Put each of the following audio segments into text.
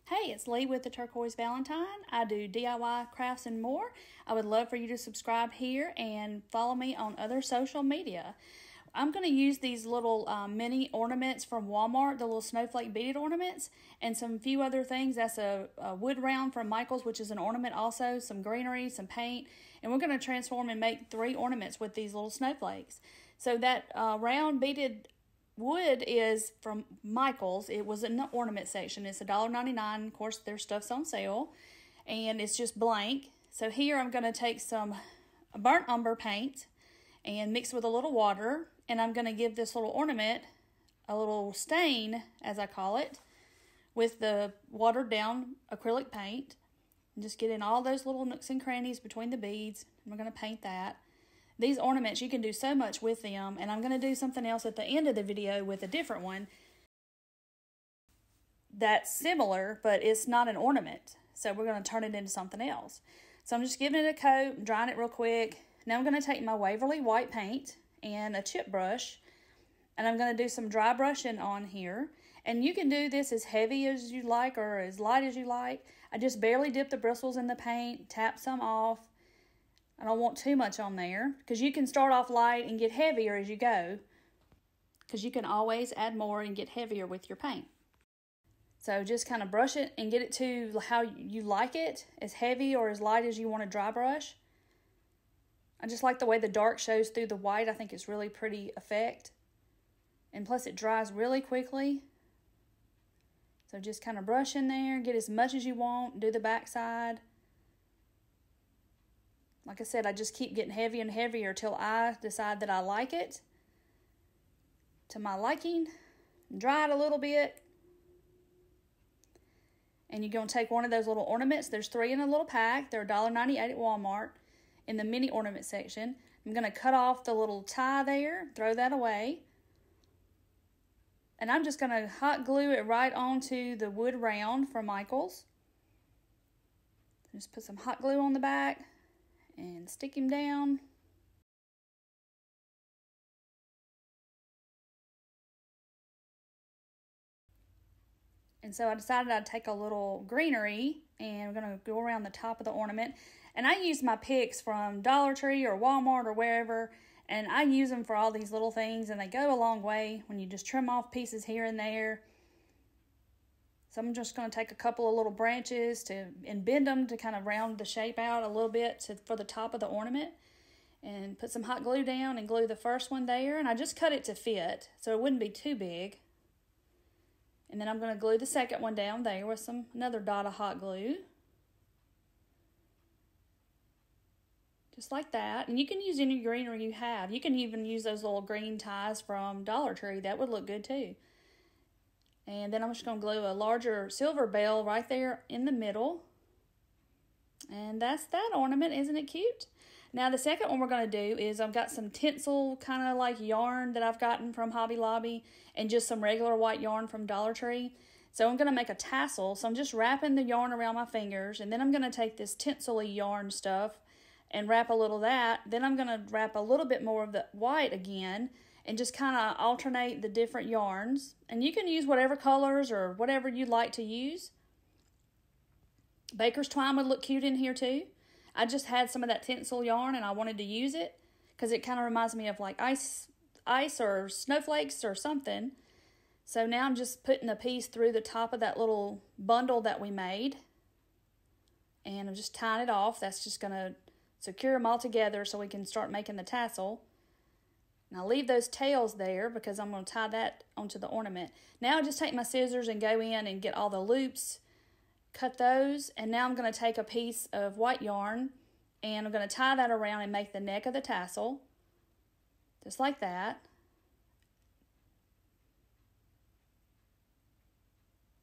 Hey, it's Lee with the Turquoise Valentine. I do DIY crafts and more. I would love for you to subscribe here and follow me on other social media. I'm going to use these little mini ornaments from Walmart, the little snowflake beaded ornaments, and some few other things. That's a wood round from Michaels, which is an ornament also, some greenery, some paint, and we're going to transform and make 3 ornaments with these little snowflakes. So that round beaded wood is from Michaels. It was in the ornament section. It's $1.99. Of course, their stuff's on sale, and it's just blank. So here I'm going to take some burnt umber paint and mix with a little water, and I'm going to give this little ornament a little stain, as I call it, with the watered down acrylic paint. And just get in all those little nooks and crannies between the beads, and we're going to paint that. These ornaments, you can do so much with them, and I'm going to do something else at the end of the video with a different one that's similar, but it's not an ornament. So we're going to turn it into something else. So I'm just giving it a coat, drying it real quick. Now I'm going to take my Waverly white paint and a chip brush, and I'm going to do some dry brushing on here. And you can do this as heavy as you like or as light as you like. I just barely dip the bristles in the paint, tap some off. I don't want too much on there because you can start off light and get heavier as you go, because you can always add more and get heavier with your paint. So just kind of brush it and get it to how you like it, as heavy or as light as you want to dry brush. I just like the way the dark shows through the white. I think it's really pretty effect. And plus it dries really quickly. So just kind of brush in there, get as much as you want, do the back side. Like I said, I just keep getting heavier and heavier till I decide that I like it to my liking. Dry it a little bit. And you're going to take one of those little ornaments. There's 3 in a little pack. They're $1.98 at Walmart in the mini ornament section. I'm going to cut off the little tie there, throw that away. And I'm just going to hot glue it right onto the wood round from Michaels. Just put some hot glue on the back and stick him down. And so I decided I'd take a little greenery and we're going to go around the top of the ornament. And I use my picks from Dollar Tree or Walmart or wherever, and I use them for all these little things, and they go a long way when you just trim off pieces here and there. So I'm just going to take a couple of little branches and bend them to kind of round the shape out a little bit for the top of the ornament. And put some hot glue down and glue the first one there. And I just cut it to fit so it wouldn't be too big. And then I'm going to glue the second one down there with another dot of hot glue. Just like that. And you can use any greenery you have. You can even use those little green ties from Dollar Tree. That would look good too. And then I'm just going to glue a larger silver bell right there in the middle. And that's that ornament. Isn't it cute? Now the second one we're going to do is I've got some tinsel kind of like yarn that I've gotten from Hobby Lobby and just some regular white yarn from Dollar Tree. So I'm going to make a tassel. So I'm just wrapping the yarn around my fingers, and then I'm going to take this tinsel-y yarn stuff and wrap a little of that. Then I'm going to wrap a little bit more of the white again and just kind of alternate the different yarns. And you can use whatever colors or whatever you'd like to use. Baker's twine would look cute in here too. I just had some of that tinsel yarn and I wanted to use it because it kind of reminds me of like ice or snowflakes or something. So now I'm just putting a piece through the top of that little bundle that we made. And I'm just tying it off. That's just going to secure them all together so we can start making the tassel. And I'll leave those tails there because I'm going to tie that onto the ornament. Now I just take my scissors and go in and get all the loops, cut those, and now I'm going to take a piece of white yarn and I'm going to tie that around and make the neck of the tassel. Just like that.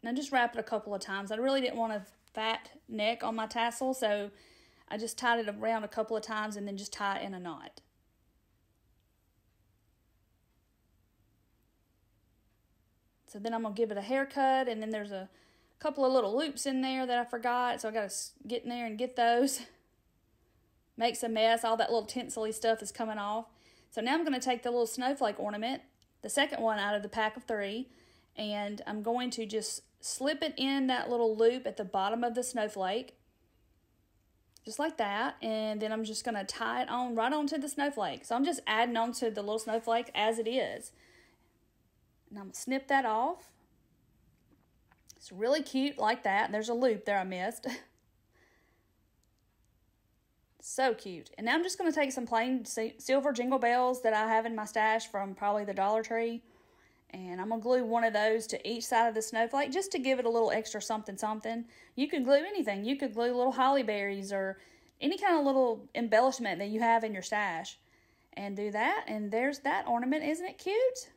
And I just wrap it a couple of times. I really didn't want a fat neck on my tassel, so I just tied it around a couple of times and then just tie it in a knot. So then I'm going to give it a haircut, and then there's a couple of little loops in there that I forgot, so I got to get in there and get those. Makes a mess. All that little tinsel-y stuff is coming off. So now I'm going to take the little snowflake ornament, the second one out of the pack of 3, And I'm going to just slip it in that little loop at the bottom of the snowflake, just like that. And then I'm just going to tie it on right onto the snowflake. So I'm just adding on to the little snowflake as it is. And I'm going to snip that off. It's really cute like that. There's a loop there I missed. So cute. And now I'm just going to take some plain silver jingle bells that I have in my stash from probably the Dollar Tree. And I'm going to glue one of those to each side of the snowflake just to give it a little extra something something. You could glue anything. You could glue little holly berries or any kind of little embellishment that you have in your stash. And do that. And there's that ornament. Isn't it cute?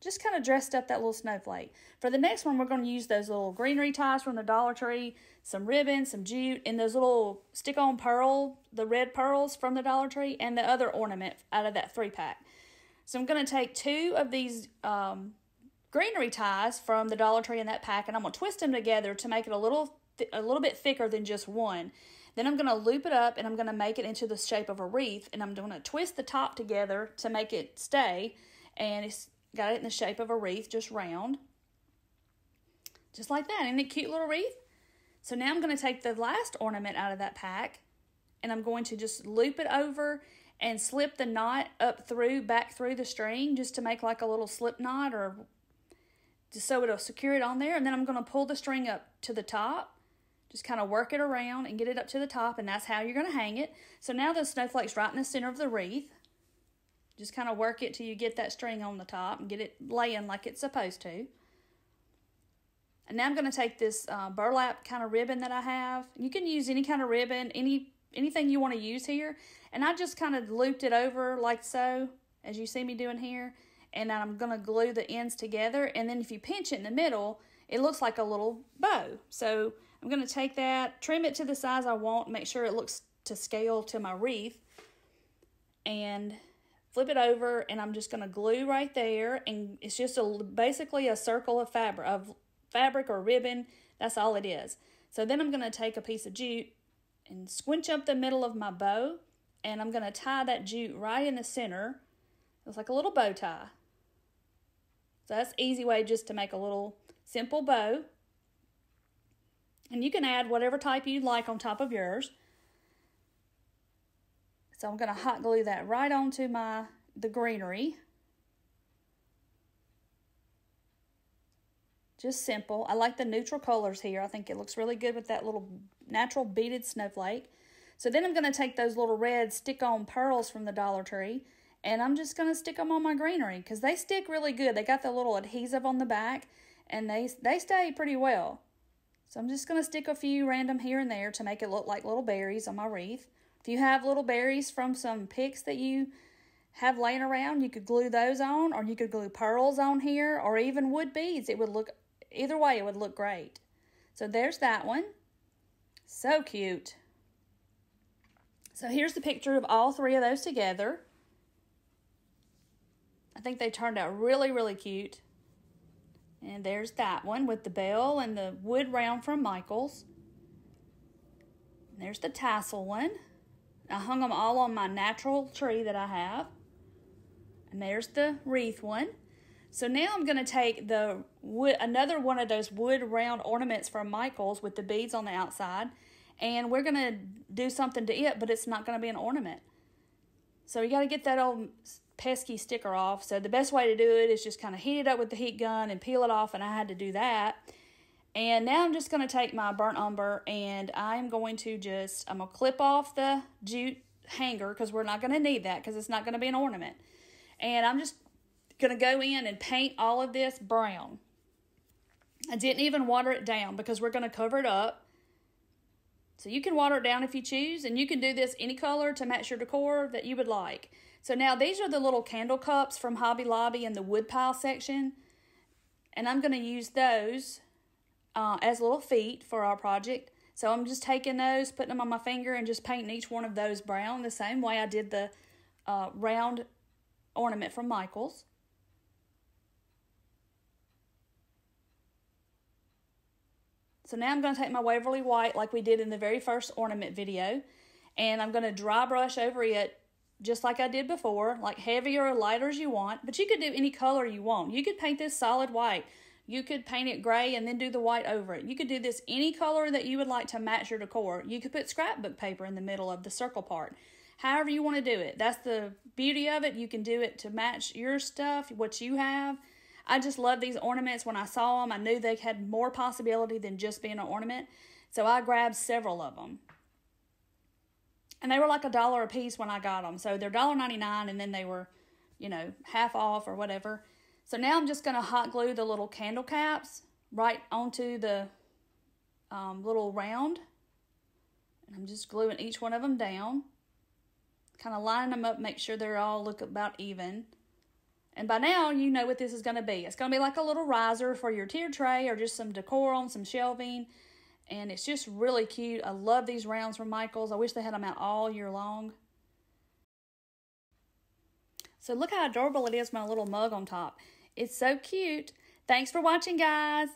Just kind of dressed up that little snowflake. For the next one, we're going to use those little greenery ties from the Dollar Tree, some ribbon, some jute, and those little stick-on pearl, the red pearls from the Dollar Tree, and the other ornament out of that 3-pack. So I'm going to take 2 of these greenery ties from the Dollar Tree in that pack, and I'm going to twist them together to make it a little bit thicker than just one. Then I'm going to loop it up, and I'm going to make it into the shape of a wreath, and I'm going to twist the top together to make it stay, and it's got it in the shape of a wreath, just round. Just like that. Isn't it a cute little wreath? So now I'm going to take the last ornament out of that pack, and I'm going to just loop it over and slip the knot back through the string, just to make like a little slip knot, or just so it'll secure it on there. And then I'm going to pull the string up to the top, just kind of work it around and get it up to the top, and that's how you're going to hang it. So now the snowflake's right in the center of the wreath. Just kind of work it till you get that string on the top and get it laying like it's supposed to. And now I'm going to take this burlap kind of ribbon that I have. You can use any kind of ribbon, anything you want to use here. And I just kind of looped it over like so, as you see me doing here. And then I'm going to glue the ends together. And then if you pinch it in the middle, it looks like a little bow. So I'm going to take that, trim it to the size I want, make sure it looks to scale to my wreath. And flip it over, and I'm just going to glue right there, and it's just basically a circle of fabric or ribbon. That's all it is. So then I'm going to take a piece of jute and squinch up the middle of my bow, and I'm going to tie that jute right in the center. It's like a little bow tie. So that's an easy way just to make a little simple bow. And you can add whatever type you'd like on top of yours. So I'm going to hot glue that right onto the greenery. Just simple. I like the neutral colors here. I think it looks really good with that little natural beaded snowflake. So then I'm going to take those little red stick-on pearls from the Dollar Tree, and I'm just going to stick them on my greenery because they stick really good. They got the little adhesive on the back, and they stay pretty well. So I'm just going to stick a few random here and there to make it look like little berries on my wreath. If you have little berries from some picks that you have laying around, you could glue those on, or you could glue pearls on here, or even wood beads. It would look, either way, it would look great. So there's that one. So cute. So here's the picture of all 3 of those together. I think they turned out really, really cute. And there's that one with the bell and the wood round from Michaels. And there's the tassel one. I hung them all on my natural tree that I have. And there's the wreath one. So now I'm going to take another one of those wood round ornaments from Michaels with the beads on the outside. And we're going to do something to it, but it's not going to be an ornament. So you got to get that old pesky sticker off. So the best way to do it is just kind of heat it up with the heat gun and peel it off. And I had to do that. And now I'm just going to take my burnt umber, and I'm going to clip off the jute hanger because we're not going to need that because it's not going to be an ornament. And I'm just going to go in and paint all of this brown. I didn't even water it down because we're going to cover it up. So you can water it down if you choose, and you can do this any color to match your decor that you would like. So now these are the little candle cups from Hobby Lobby in the woodpile section. And I'm going to use those as little feet for our project. So I'm just taking those, putting them on my finger, and just painting each one of those brown the same way I did the round ornament from Michaels. So now I'm going to take my Waverly White like we did in the very first ornament video, and I'm going to dry brush over it just like I did before, like heavier or lighter as you want, but you could do any color you want. You could paint this solid white. You could paint it gray and then do the white over it. You could do this any color that you would like to match your decor. You could put scrapbook paper in the middle of the circle part. However you want to do it. That's the beauty of it. You can do it to match your stuff, what you have. I just love these ornaments. When I saw them, I knew they had more possibility than just being an ornament. So I grabbed several of them. And they were like $1 a piece when I got them. So they're $1.99 and then they were, you know, half off or whatever. So now I'm just going to hot glue the little candle caps right onto the little round. And I'm just gluing each one of them down. Kind of lining them up, make sure they all look about even. And by now, you know what this is going to be. It's going to be like a little riser for your tier tray or just some decor on some shelving. And it's just really cute. I love these rounds from Michaels. I wish they had them out all year long. So look how adorable it is, my little mug on top. It's so cute. Thanks for watching, guys.